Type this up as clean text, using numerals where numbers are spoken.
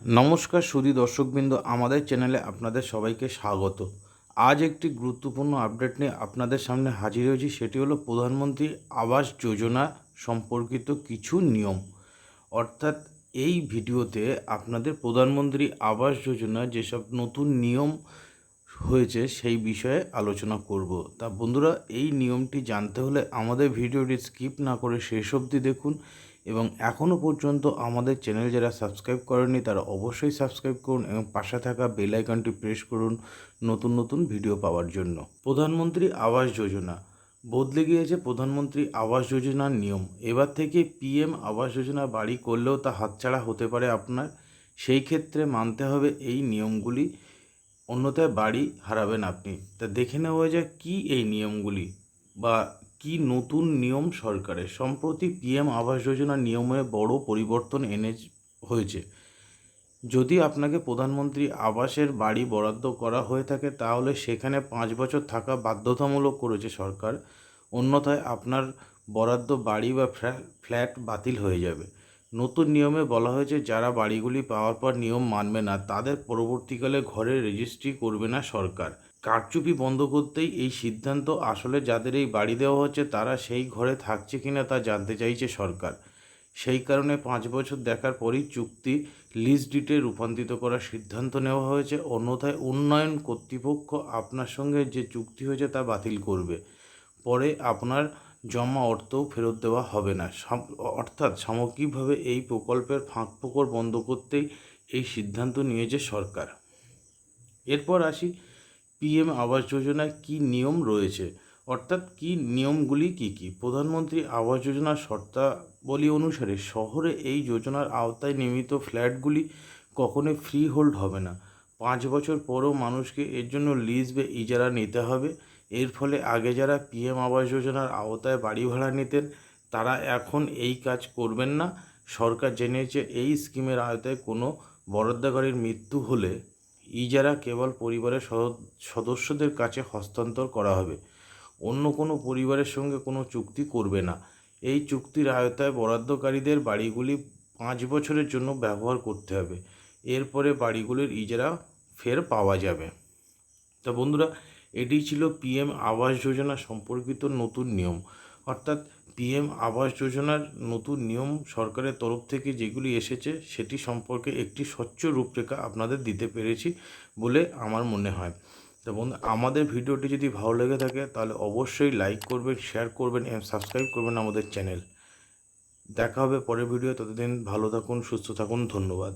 নমস্কার সুধী দর্শকবৃন্দ, আমাদের চ্যানেলে আপনাদের সবাইকে স্বাগত। আজ একটি গুরুত্বপূর্ণ আপডেট নিয়ে আপনাদের সামনে হাজির হয়েছি। সেটি হলো প্রধানমন্ত্রী আবাস যোজনা সম্পর্কিত কিছু নিয়ম। অর্থাৎ এই ভিডিওতে আপনাদের প্রধানমন্ত্রী আবাস যোজনা যেসব নতুন নিয়ম হয়েছে সেই বিষয়ে আলোচনা করব। তা বন্ধুরা, এই নিয়মটি জানতে হলে আমাদের ভিডিওটি স্কিপ না করে শেষ অবধি দেখুন এবং এখনও পর্যন্ত আমাদের চ্যানেল যারা সাবস্ক্রাইব করেননি তারা অবশ্যই সাবস্ক্রাইব করুন এবং পাশে থাকা বেল আইকনটি প্রেস করুন নতুন নতুন ভিডিও পাওয়ার জন্য। প্রধানমন্ত্রী আবাস যোজনা বদলে গিয়েছে। প্রধানমন্ত্রী আবাস যোজনার নিয়ম এবার থেকে পিএম আবাস যোজনা বাড়ি করলেও তা হাতছাড়া হতে পারে আপনার। সেই ক্ষেত্রে মানতে হবে এই নিয়মগুলি, অন্যথায় বাড়ি হারাবেন আপনি। তা দেখে নেওয়া যায় কী এই নিয়মগুলি বা কি নতুন নিয়ম সরকারের। সম্প্রতি পিএম আবাস যোজনার নিয়মে বড় পরিবর্তন হয়েছে। যদি আপনাকে প্রধানমন্ত্রী আবাসের বাড়ি বরাদ্দ করা হয়ে থাকে তাহলে সেখানে 5 বছর থাকা বাধ্যতামূলক করেছে সরকার, অন্যথায় আপনার বরাদ্দ বাড়ি বা ফ্ল্যাট বাতিল হয়ে যাবে। নতুন নিয়মে বলা হয়েছে যারা বাড়িগুলি পাওয়ার পর নিয়ম মানবে না তাদের পরবর্তীকালে ঘরে রেজিস্ট্রি করবে না সরকার। কারচুপি বন্ধ করতেই এই সিদ্ধান্ত। আসলে যাদের এই বাড়ি দেওয়া হচ্ছে তারা সেই ঘরে থাকছে কিনা তা জানতে চাইছে সরকার। সেই কারণে 5 বছর দেখার পরই চুক্তি লিজ ডিটে রূপান্তরিত করার সিদ্ধান্ত নেওয়া হয়েছে, অন্যথায় উন্নয়ন কর্তৃপক্ষ আপনার সঙ্গে যে চুক্তি হয়েছে তা বাতিল করবে। পরে আপনার জমা অর্থও ফেরত দেওয়া হবে না। অর্থাৎ সামগ্রিকভাবে এই প্রকল্পের ফাঁকফোকর বন্ধ করতেই এই সিদ্ধান্ত নিয়েছে সরকার। এরপর আসি পিএম আবাস যোজনায় কী নিয়ম রয়েছে, অর্থাৎ কী নিয়মগুলি কী। প্রধানমন্ত্রী আবাস যোজনার শর্তাবলী অনুসারে শহরে এই যোজনার আওতায় নির্মিত ফ্ল্যাটগুলি কখনোই ফ্রি হোল্ড হবে না। 5 বছর পরও মানুষকে এর জন্য লিজ বা ইজারা নিতে হবে। এর ফলে আগে যারা পিএম আবাস যোজনার আওতায় বাড়ি ভাড়া নিতেন তারা এখন এই কাজ করবেন না। সরকার জেনেছে এই স্কিমের আওতায় কোনো বরাদ্দকারীর মৃত্যু হলে ইজারা কেবল পরিবারের সদস্যদের কাছে হস্তান্তর করা হবে, অন্য কোনো পরিবারের সঙ্গে কোনো চুক্তি করবে না। এই চুক্তির আওতায় বরাদ্দকারীদের বাড়িগুলি 5 বছরের জন্য ব্যবহার করতে হবে। এরপরে বাড়িগুলির ইজারা ফের পাওয়া যাবে। তা বন্ধুরা, এটি ছিল পিএম আবাস যোজনা সম্পর্কিত নতুন নিয়ম। অর্থাৎ পিএম আবাস যোজনার নতুন নিয়ম সরকারের তরফ থেকে যেগুলি এসেছে সেটি সম্পর্কে একটি স্বচ্ছ রূপরেখা আপনাদের দিতে পেরেছি বলে আমার মনে হয়। তো বন্ধু, আমাদের ভিডিওটি যদি ভালো লেগে থাকে তাহলে অবশ্যই লাইক করবেন, শেয়ার করবেন এবং সাবস্ক্রাইব করবেন আমাদের চ্যানেল। দেখা হবে পরের ভিডিও। ততদিন ভালো থাকুন, সুস্থ থাকুন। ধন্যবাদ।